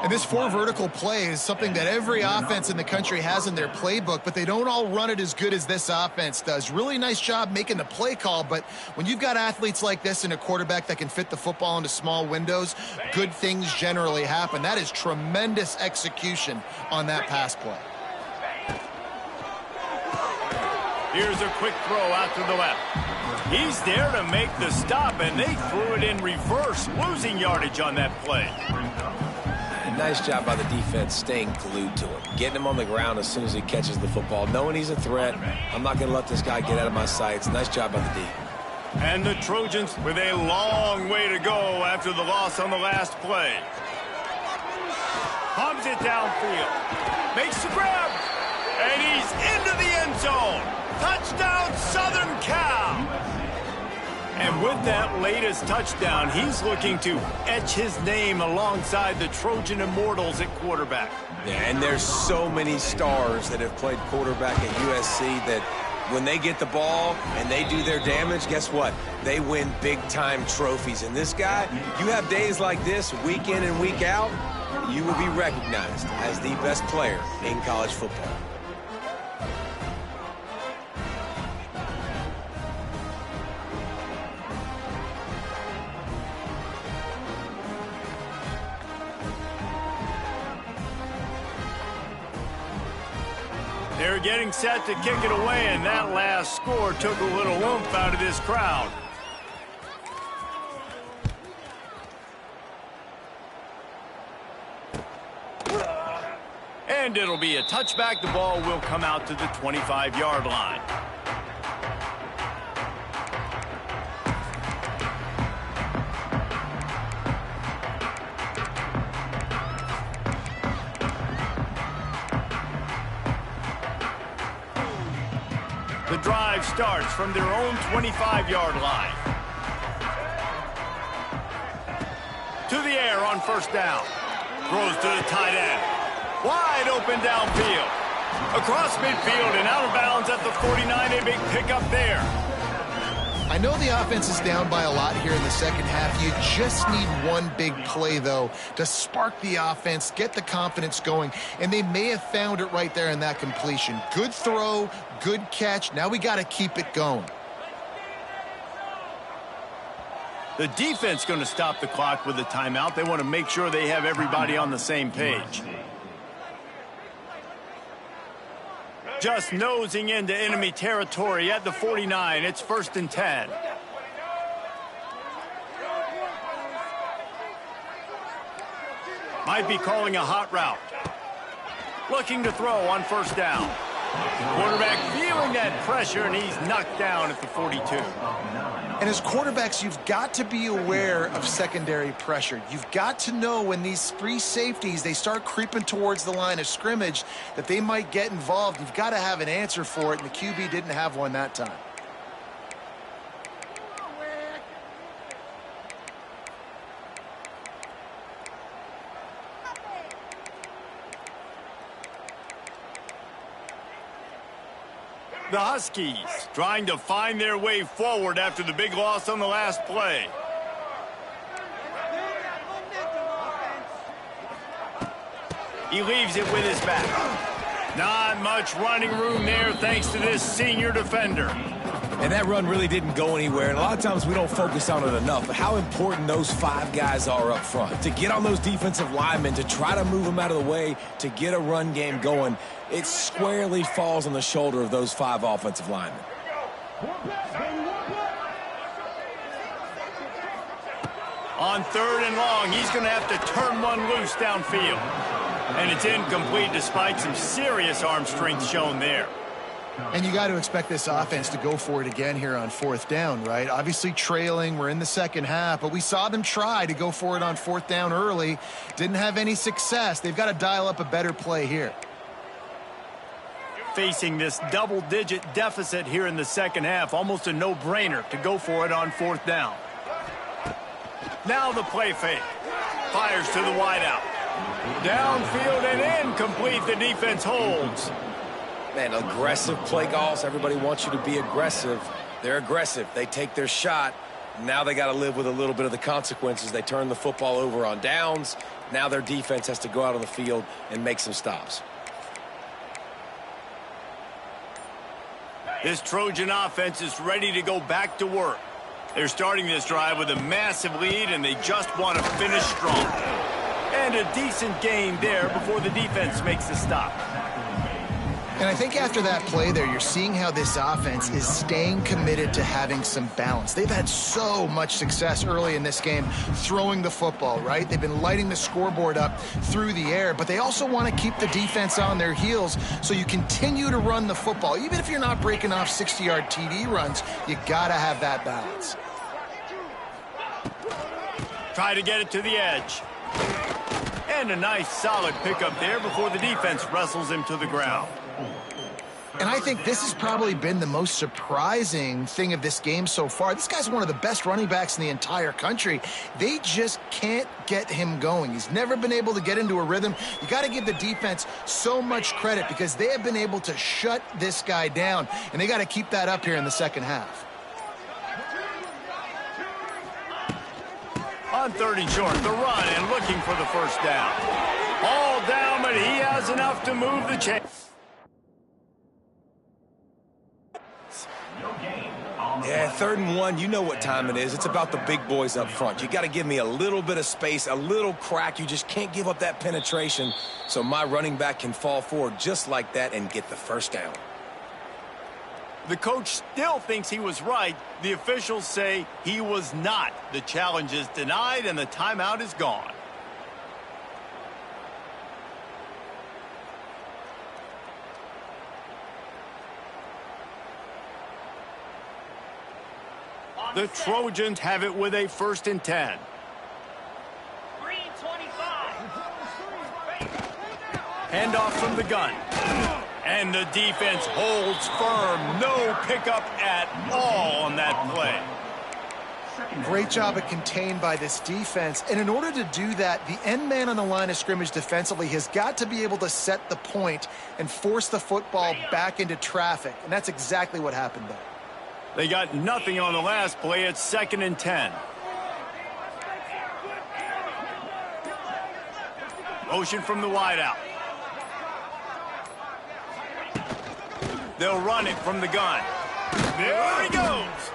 And this 4 vertical play is something that every offense in the country has in their playbook, but they don't all run it as good as this offense does. Really nice job making the play call, but when you've got athletes like this and a quarterback that can fit the football into small windows, good things generally happen. That is tremendous execution on that pass play. Here's a quick throw out to the left. He's there to make the stop, and they threw it in reverse, losing yardage on that play. Nice job by the defense staying glued to him, getting him on the ground as soon as he catches the football, knowing he's a threat. I'm not going to let this guy get out of my sights. Nice job by the D. And the Trojans with a long way to go after the loss on the last play. Pumps it downfield. Makes the grab. And he's into the end zone. Touchdown, Southern Cal. And with that latest touchdown, he's looking to etch his name alongside the Trojan Immortals at quarterback. Yeah, and there's so many stars that have played quarterback at USC that when they get the ball and they do their damage, guess what? They win big-time trophies. And this guy, you have days like this, week in and week out, you will be recognized as the best player in college football. They're getting set to kick it away, and that last score took a little oomph out of this crowd. And it'll be a touchback. The ball will come out to the 25-yard line. The drive starts from their own 25-yard line. To the air on first down. Throws to the tight end. Wide open downfield. Across midfield and out of bounds at the 49. A big pickup there. I know the offense is down by a lot here in the second half. You just need one big play, though, to spark the offense, get the confidence going, and they may have found it right there in that completion. Good throw, good catch. Now we got to keep it going. The defense going to stop the clock with a timeout. They want to make sure they have everybody on the same page. Just nosing into enemy territory at the 49. It's 1st and 10. Might be calling a hot route. Looking to throw on first down. Quarterback feeling that pressure, and he's knocked down at the 42. And as quarterbacks, you've got to be aware of secondary pressure. You've got to know when these free safeties, they start creeping towards the line of scrimmage, that they might get involved. You've got to have an answer for it, and the QB didn't have one that time. The Huskies trying to find their way forward after the big loss on the last play. He leaves it with his back. Not much running room there thanks to this senior defender. And that run really didn't go anywhere. And a lot of times we don't focus on it enough. But how important those 5 guys are up front. To get on those defensive linemen, to try to move them out of the way, to get a run game going, it squarely falls on the shoulder of those 5 offensive linemen. On 3rd and long, he's going to have to turn one loose downfield. And it's incomplete despite some serious arm strength shown there. And you got to expect this offense to go for it again here on 4th down, right? Obviously trailing, we're in the second half, but we saw them try to go for it on 4th down early. Didn't have any success. They've got to dial up a better play here. Facing this double-digit deficit here in the second half, almost a no-brainer to go for it on 4th down. Now the play fake. Fires to the wideout. Downfield and incomplete. The defense holds. Man, aggressive play calls. Everybody wants you to be aggressive. They're aggressive. They take their shot. Now they got to live with a little bit of the consequences. They turn the football over on downs. Now their defense has to go out on the field and make some stops. This Trojan offense is ready to go back to work. They're starting this drive with a massive lead, and they just want to finish strong. And a decent gain there before the defense makes the stop. And I think after that play there, you're seeing how this offense is staying committed to having some balance. They've had so much success early in this game throwing the football, right? They've been lighting the scoreboard up through the air, but they also want to keep the defense on their heels, so you continue to run the football. Even if you're not breaking off 60-yard TD runs, you got to have that balance. Try to get it to the edge. And a nice solid pickup there before the defense wrestles him to the ground. And I think this has probably been the most surprising thing of this game so far. This guy's one of the best running backs in the entire country. They just can't get him going. He's never been able to get into a rhythm. You got to give the defense so much credit because they have been able to shut this guy down, and they got to keep that up here in the second half. On 3rd and short, the run and looking for the first down. All down, but he has enough to move the chain. Yeah, 3rd and 1, you know what time it is. It's about the big boys up front. You got to give me a little bit of space, a little crack. You just can't give up that penetration so my running back can fall forward just like that and get the first down. The coach still thinks he was right. The officials say he was not. The challenge is denied and the timeout is gone. The Trojans have it with a 1st and 10. Handoff from the gun. And the defense holds firm. No pickup at all on that play. Great job at contained by this defense. And in order to do that, the end man on the line of scrimmage defensively has got to be able to set the point and force the football back into traffic. And that's exactly what happened there. They got nothing on the last play. It's 2nd and 10. Motion from the wideout. They'll run it from the gun. There he goes.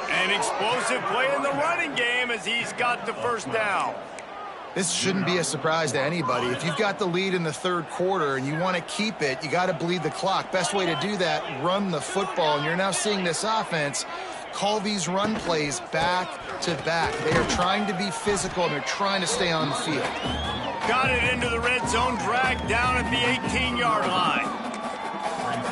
An explosive play in the running game as he's got the first down. This shouldn't be a surprise to anybody. If you've got the lead in the 3rd quarter and you want to keep it, you got to bleed the clock. Best way to do that, run the football. And you're now seeing this offense call these run plays back to back. They are trying to be physical and they're trying to stay on the field. Got it into the red zone, dragged down at the 18-yard line.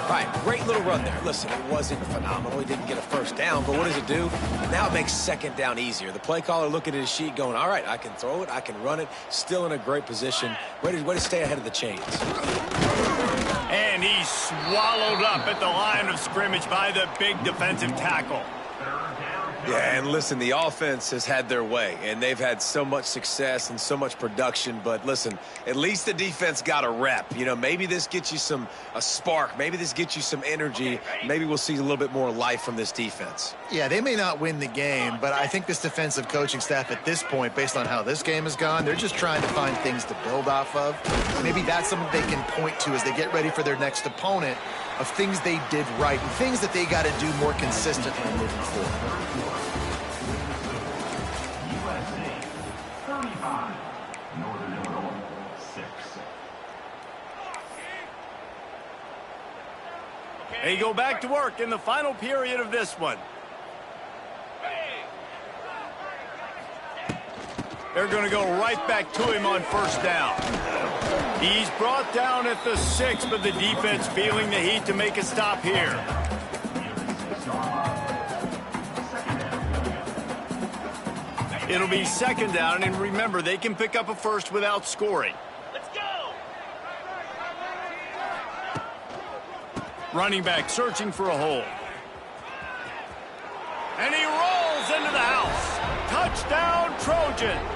All right, great little run there. Listen, it wasn't phenomenal. He didn't get a first down, but what does it do? Now it makes 2nd down easier. The play caller looking at his sheet going, all right, I can throw it, I can run it, still in a great position, ready to stay ahead of the chains. And he's swallowed up at the line of scrimmage by the big defensive tackle. Yeah, and listen, the offense has had their way, and they've had so much success and so much production. But listen, at least the defense got a rep. You know, maybe this gets you a spark. Maybe this gets you some energy. Maybe we'll see a little bit more life from this defense. Yeah, they may not win the game, but I think this defensive coaching staff at this point, based on how this game has gone, they're just trying to find things to build off of. Maybe that's something they can point to as they get ready for their next opponent, of things they did right and things that they got to do more consistently moving forward. USC 35, Northern Illinois 6. They go back to work in the final period of this one. They're going to go right back to him on 1st down. He's brought down at the 6, but the defense feeling the heat to make a stop here. It'll be 2nd down, and remember, they can pick up a first without scoring. Let's go! Running back searching for a hole. And he rolls into the house. Touchdown, Trojans!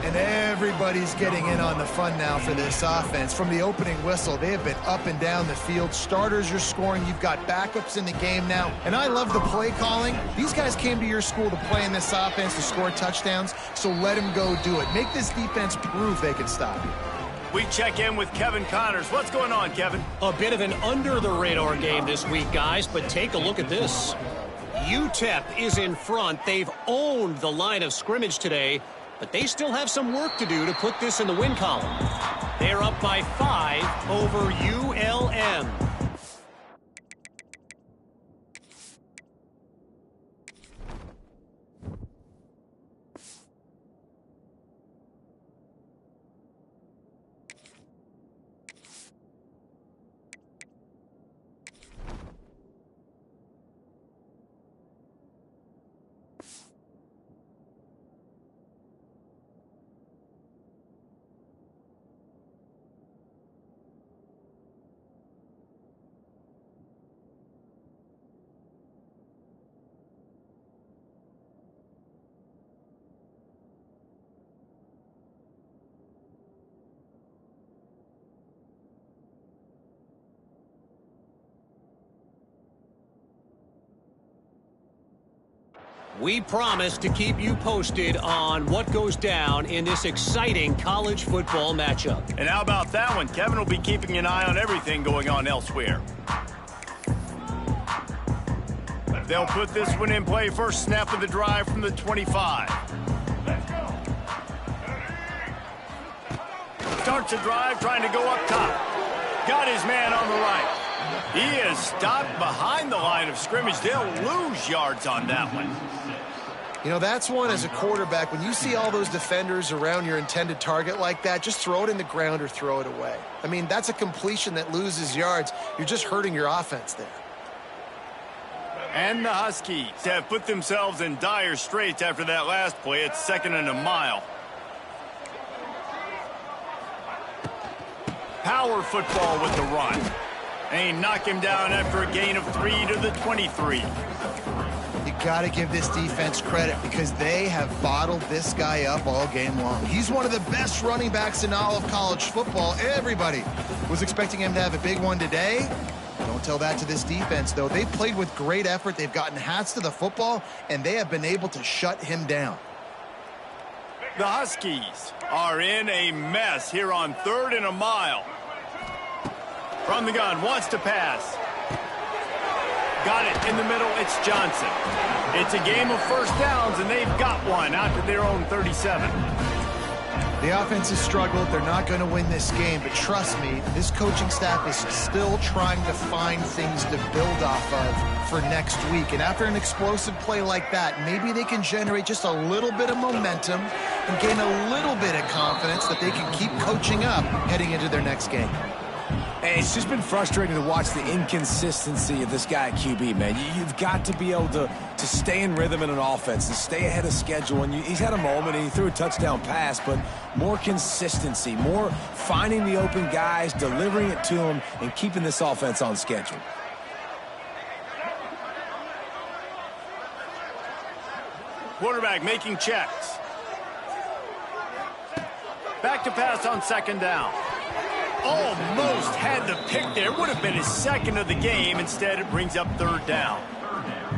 And everybody's getting in on the fun now for this offense. From the opening whistle, they have been up and down the field. Starters are scoring. You've got backups in the game now. And I love the play calling. These guys came to your school to play in this offense to score touchdowns, so let them go do it. Make this defense prove they can stop you. We check in with Kevin Connors. What's going on, Kevin? A bit of an under-the-radar game this week, guys, but take a look at this. UTEP is in front. They've owned the line of scrimmage today, but they still have some work to do to put this in the win column. They're up by 5 over ULM. We promise to keep you posted on what goes down in this exciting college football matchup. And how about that one? Kevin will be keeping an eye on everything going on elsewhere. They'll put this one in play. First snap of the drive from the 25. Starts the drive trying to go up top. Got his man on the right. He is stopped behind the line of scrimmage. They'll lose yards on that one. You know, that's one as a quarterback. When you see all those defenders around your intended target like that, just throw it in the ground or throw it away. I mean, that's a completion that loses yards. You're just hurting your offense there. And the Huskies have put themselves in dire straits after that last play. It's 2nd and a mile. Power football with the run. They knock him down after a gain of 3 to the 23. You got to give this defense credit because they have bottled this guy up all game long. He's one of the best running backs in all of college football. Everybody was expecting him to have a big one today. Don't tell that to this defense, though. They played with great effort. They've gotten hats to the football, and they have been able to shut him down. The Huskies are in a mess here on 3rd and a mile. From the gun, wants to pass. Got it in the middle, it's Johnson. It's a game of first downs, and they've got one out to their own 37. The offense has struggled. They're not going to win this game, but trust me, this coaching staff is still trying to find things to build off of for next week. And after an explosive play like that, maybe they can generate just a little bit of momentum and gain a little bit of confidence that they can keep coaching up heading into their next game. And it's just been frustrating to watch the inconsistency of this guy at QB, man. You've got to be able to stay in rhythm in an offense and stay ahead of schedule. And he's had a moment and he threw a touchdown pass, but more consistency, more finding the open guys, delivering it to them, and keeping this offense on schedule. Quarterback making checks. Back to pass on 2nd down. Almost had the pick there. Would have been his 2nd of the game. Instead, it brings up 3rd down.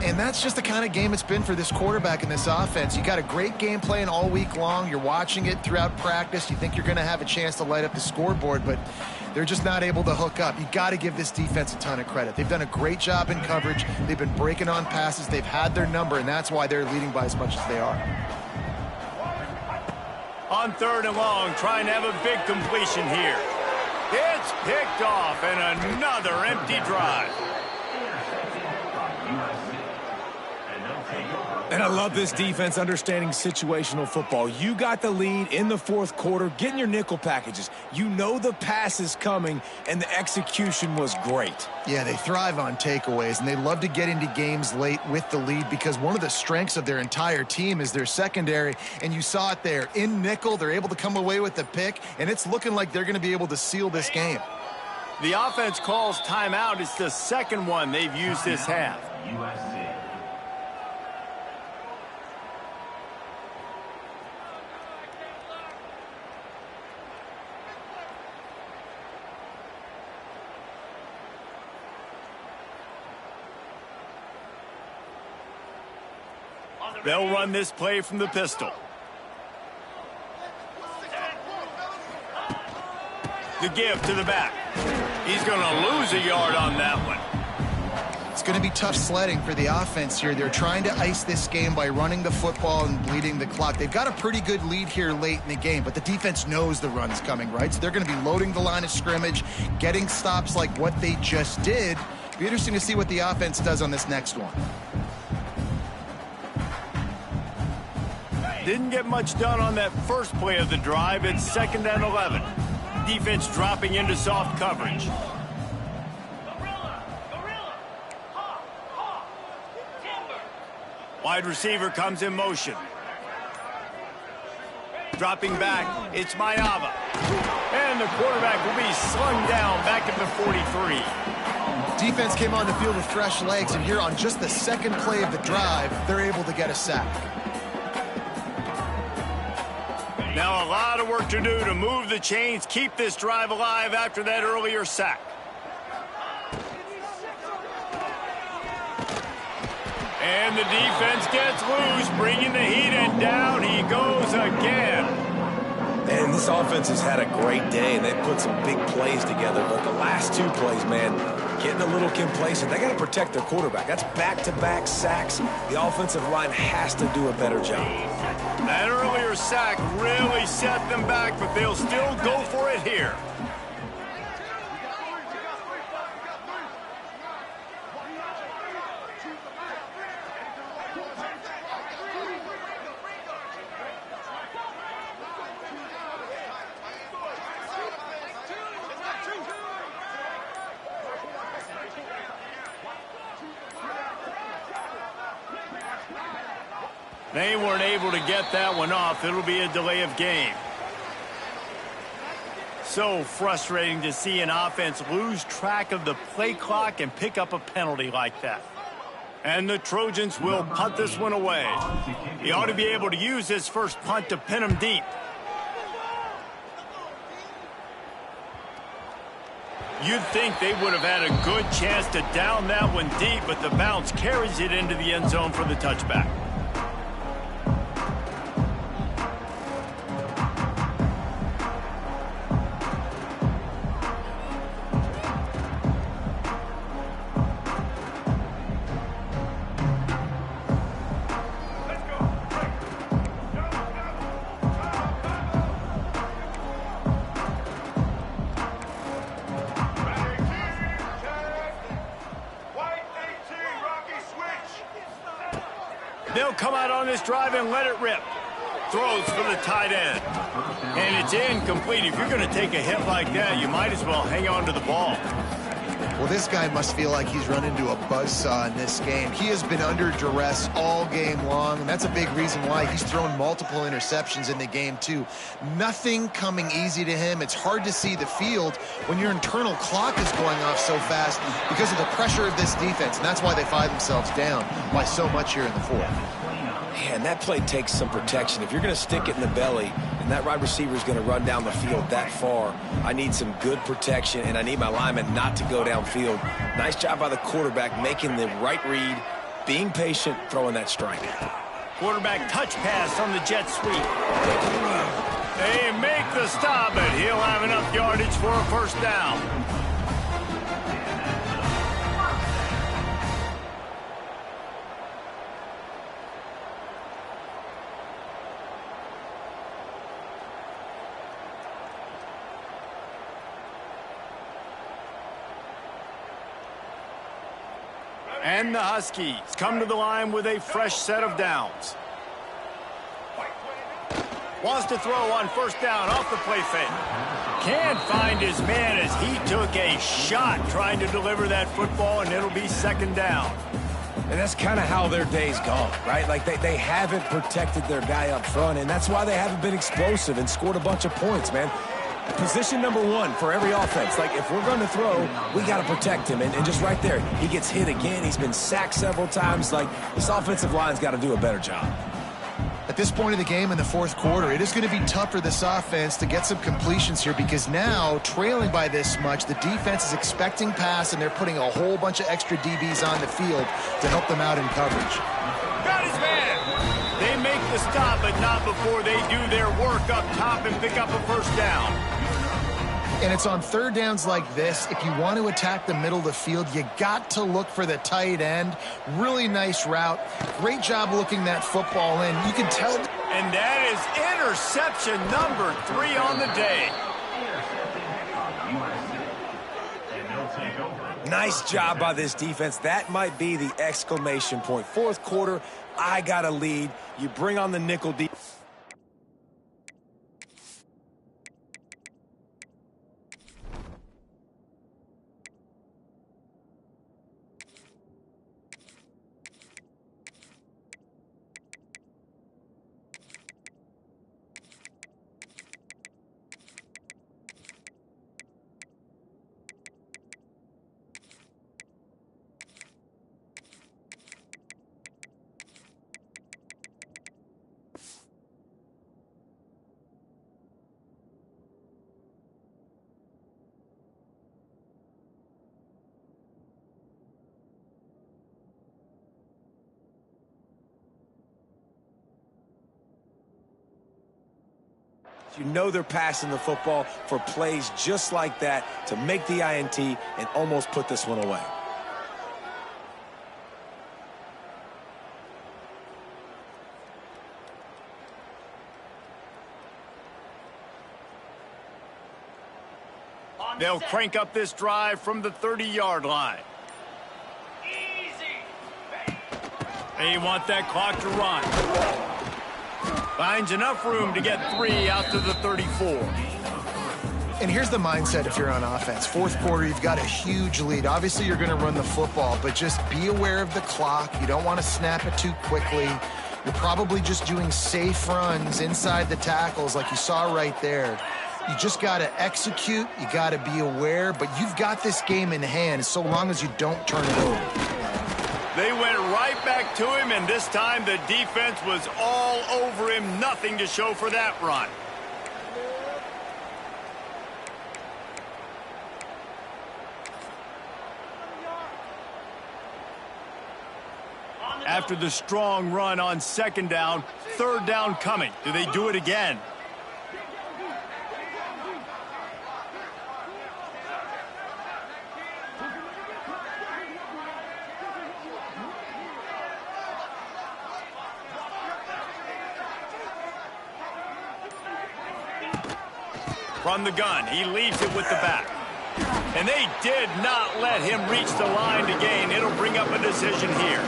And that's just the kind of game it's been for this quarterback in this offense. You got a great game plan all week long. You're watching it throughout practice. You think you're going to have a chance to light up the scoreboard, but they're just not able to hook up. You got to give this defense a ton of credit. They've done a great job in coverage. They've been breaking on passes. They've had their number, and that's why they're leading by as much as they are. On 3rd and long, trying to have a big completion here. It's picked off, and another empty drive. And I love this defense understanding situational football. You got the lead in the 4th quarter, getting your nickel packages. You know the pass is coming, and the execution was great. Yeah, they thrive on takeaways, and they love to get into games late with the lead because one of the strengths of their entire team is their secondary, and you saw it there. In nickel, they're able to come away with the pick, and it's looking like they're going to be able to seal this game. The offense calls timeout. It's the 2nd one they've used this half. USC. They'll run this play from the pistol. The give to the back. He's going to lose a yard on that one. It's going to be tough sledding for the offense here. They're trying to ice this game by running the football and bleeding the clock. They've got a pretty good lead here late in the game, but the defense knows the run's coming, right? So they're going to be loading the line of scrimmage, getting stops like what they just did. It'll be interesting to see what the offense does on this next one. Didn't get much done on that first play of the drive. It's 2nd and 11. Defense dropping into soft coverage. Wide receiver comes in motion. Dropping back, it's Mayava. And the quarterback will be slung down back at the 43. Defense came on the field with fresh legs, and here on just the 2nd play of the drive, they're able to get a sack. Now a lot of work to do to move the chains, keep this drive alive after that earlier sack. And the defense gets loose, bringing the heat, and down he goes again. And this offense has had a great day, and they've put some big plays together. But the last two plays, man, getting a little complacent. They got to protect their quarterback. That's back-to-back sacks. The offensive line has to do a better job. That earlier sack really set them back, but they'll still go for it here. They weren't able to get that one off. It'll be a delay of game. So frustrating to see an offense lose track of the play clock and pick up a penalty like that. And the Trojans will punt this one away. He ought to be able to use his first punt to pin him deep. You'd think they would have had a good chance to down that one deep, but the bounce carries it into the end zone for the touchback. They'll come out on this drive and let it rip. Throws for the tight end. And it's incomplete. If you're going to take a hit like that, you might as well hang on to the ball. Well, this guy must feel like he's run into a buzzsaw in this game. He has been under duress all game long, and that's a big reason why he's thrown multiple interceptions in the game, too. Nothing coming easy to him. It's hard to see the field when your internal clock is going off so fast because of the pressure of this defense, and that's why they find themselves down by so much here in the fourth. Man, that play takes some protection. If you're going to stick it in the belly and that wide receiver is going to run down the field that far, I need some good protection, and I need my lineman not to go downfield. Nice job by the quarterback making the right read, being patient, throwing that strike. Quarterback touch pass on the jet sweep. They make the stop, but he'll have enough yardage for a first down. And the Huskies come to the line with a fresh set of downs. Wants to throw on first down off the play fake. Can't find his man as he took a shot trying to deliver that football, and it'll be second down. And that's kind of how their day's gone, right? Like they haven't protected their guy up front, and that's why they haven't been explosive and scored a bunch of points, man. Position number one for every offense. Like, if we're going to throw, we got to protect him. And just right there, he gets hit again. He's been sacked several times. Like, this offensive line's got to do a better job. At this point of the game in the fourth quarter, it is going to be tough for this offense to get some completions here because now, trailing by this much, the defense is expecting pass, and they're putting a whole bunch of extra DBs on the field to help them out in coverage. Got his man! They make the stop, but not before they do their work up top and pick up a first down. And it's on third downs like this, if you want to attack the middle of the field, you got to look for the tight end. Really nice route. Great job looking that football in. You can tell. And that is interception number 3 on the day. Nice job by this defense. That might be the exclamation point. Fourth quarter, I got a lead. You bring on the nickel defense. You know they're passing the football for plays just like that to make the INT and almost put this one away. They'll crank up this drive from the 30-yard line. They want that clock to run. Finds enough room to get 3 out to the 34. And here's the mindset if you're on offense. Fourth quarter, you've got a huge lead. Obviously, you're going to run the football, but just be aware of the clock. You don't want to snap it too quickly. You're probably just doing safe runs inside the tackles like you saw right there. You just got to execute. You got to be aware, but you've got this game in hand so long as you don't turn it over. They went right back to him, and this time the defense was all over him. Nothing to show for that run. After the strong run on second down, third down coming. Do they do it again? From the gun, he leaves it with the back. And they did not let him reach the line to gain. It'll bring up a decision here.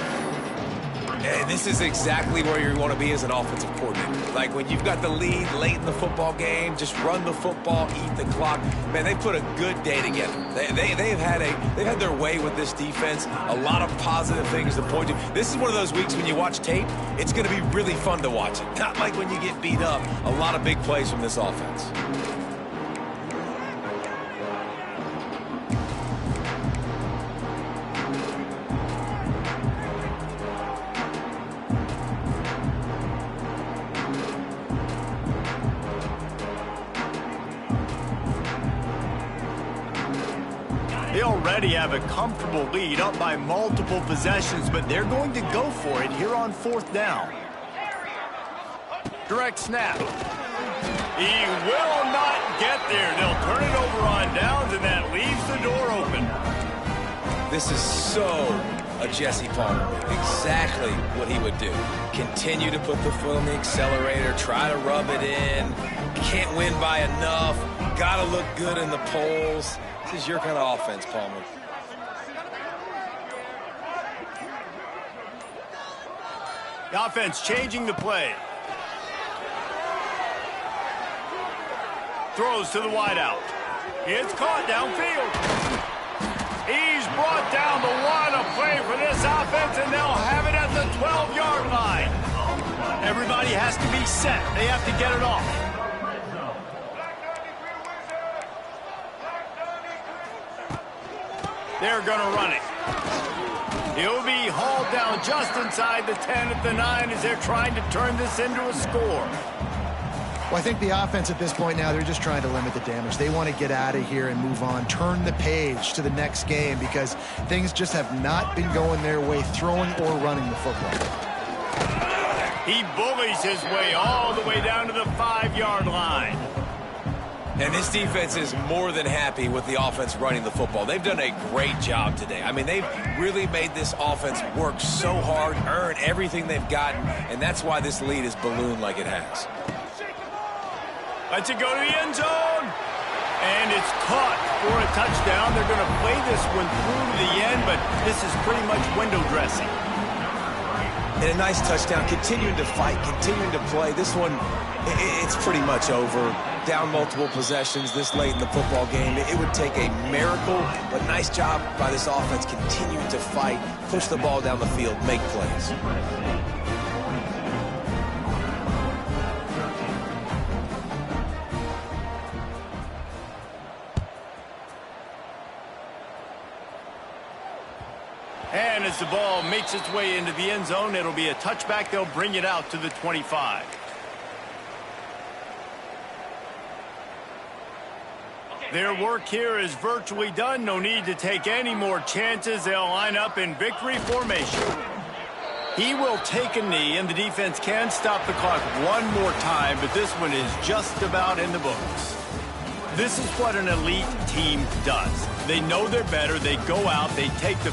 And this is exactly where you want to be as an offensive coordinator. Like when you've got the lead late in the football game, just run the football, eat the clock. Man, they put a good day together. They've had their way with this defense. A lot of positive things to point to. This is one of those weeks when you watch tape, it's going to be really fun to watch it. Not like when you get beat up. A lot of big plays from this offense. They already have a comfortable lead, up by multiple possessions, but they're going to go for it here on fourth down. Direct snap. He will not get there. They'll turn it over on downs, and that leaves the door open. This is so a Jesse Palmer. Exactly what he would do. Continue to put the foot on the accelerator, try to rub it in. Can't win by enough. Got to look good in the polls. This is your kind of offense, Palmer. The offense changing the play. Throws to the wideout. It's caught downfield. He's brought down the one. A play for this offense, and they'll have it at the 12-yard line. Everybody has to be set. They have to get it off. They're going to run it. He'll be hauled down just inside the 10 at the 9 as they're trying to turn this into a score. Well, I think the offense at this point now, they're just trying to limit the damage. They want to get out of here and move on, turn the page to the next game because things just have not been going their way, throwing or running the football. He bullies his way all the way down to the 5-yard line. And this defense is more than happy with the offense running the football. They've done a great job today. I mean, they've really made this offense work so hard, earn everything they've gotten, and that's why this lead is ballooned like it has. Lets it go to the end zone. And it's caught for a touchdown. They're going to play this one through to the end, but this is pretty much window dressing. And a nice touchdown, continuing to fight, continuing to play. This one, it's pretty much over. Down multiple possessions this late in the football game. It would take a miracle, but nice job by this offense continuing to fight, push the ball down the field, make plays. And as the ball makes its way into the end zone, it'll be a touchback. They'll bring it out to the 25. Their work here is virtually done. No need to take any more chances. They'll line up in victory formation. He will take a knee, and the defense can stop the clock one more time, but this one is just about in the books. This is what an elite team does. They know they're better. They go out. They take the